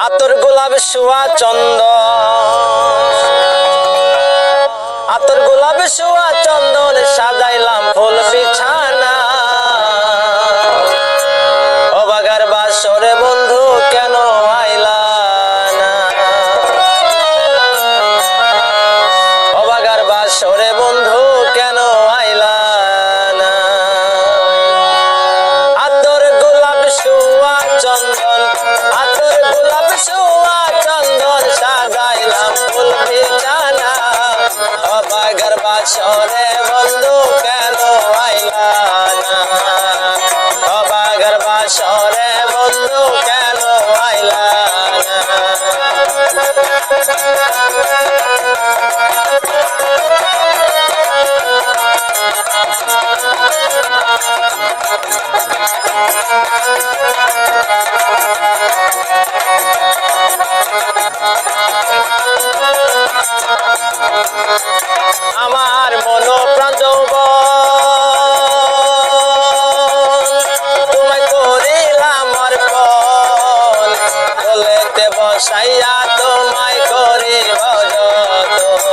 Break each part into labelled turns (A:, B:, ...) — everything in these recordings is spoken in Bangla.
A: আতর গোলাপ সোয়া চন্দন, আতর গোলাপ সোয়া চন্দন সাজাইলাম ফুল বিছানা। অবাগার বাসরে বন্ধু কেন আইলা না? অবাগার বাসরে বন্ধু কেন আইলা না? আতর গোলাপ সোয়া চন্দন, আতর গোলাপ সোয়া চন্দন সাজাইলাম ফুল বিছানা। অবাগার বাসরে বন্ধু কেন আইলা না? অবাগার বাসরে বন্ধু কেন আইলা না? আমার মন প্রাণ যৌবন তোমায় করিলাম অর্পণ, কোলেতে বসাইয়া তোমায় করিব যতন।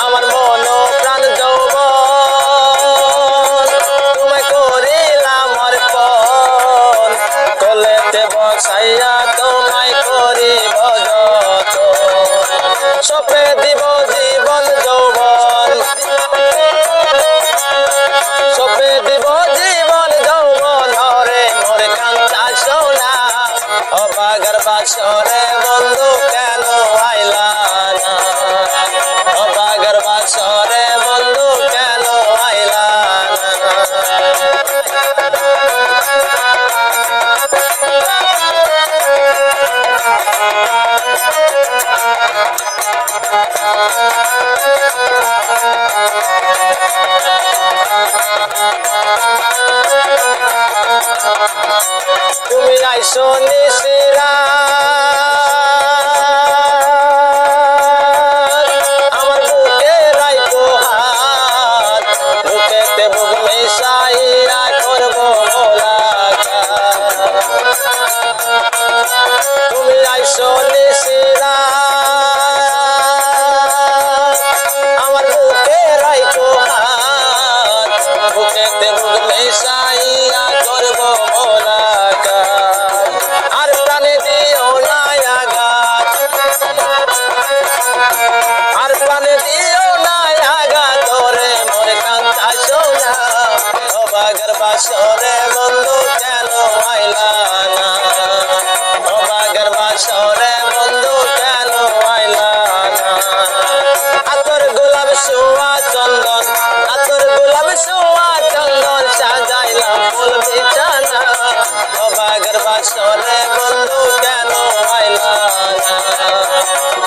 A: আমার মন প্রাণ যৌবন তোমায় করিলাম অর্পণ, কোলেতে বসাইয়া তোমায় করিব যতন। সপে দিব জীবন যৌবন, সপে দিব জীবন যৌবন হরে মোরে কাঞ্চা সোনা। অবাগার বাসরে বন্ধু কেন আইলা না? অবাগার বাসরে বন্ধু কেন আইলা না? তুমি আইসো নিশিরা আমার বুকে রাইখো হাত, বুকেতে বুক মিশাইয়া করব মোলাকাত। তুমি আইসো নিশিরা আমার বুকে রাইখো হাত, বুকেতে বুক মিশাইয়া করব মোলাকাত। আর প্রাণে দিও না আঘাত, আর প্রাণে দিও না আঘাত তোরে মোরে কাঞ্চা সোনা। অবাগার বাসরে বন্ধু কেন আইলা না? অবাগার বাসরে বন্ধু কেন আইলা না? আতর গোলাপ সোয়া চন্দন, আতর গোলাপ সোয়া চন্দন সাজাইলাম ফুল বিছানা। অবাগার বাসরে বন্ধু কেন আইলা না?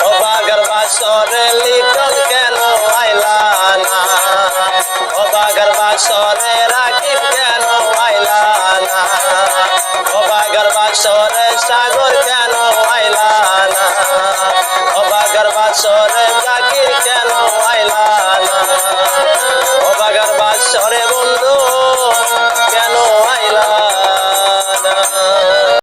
A: অবাগার বাসরে লিটন কেন আইলা না? অবাগার বাসরে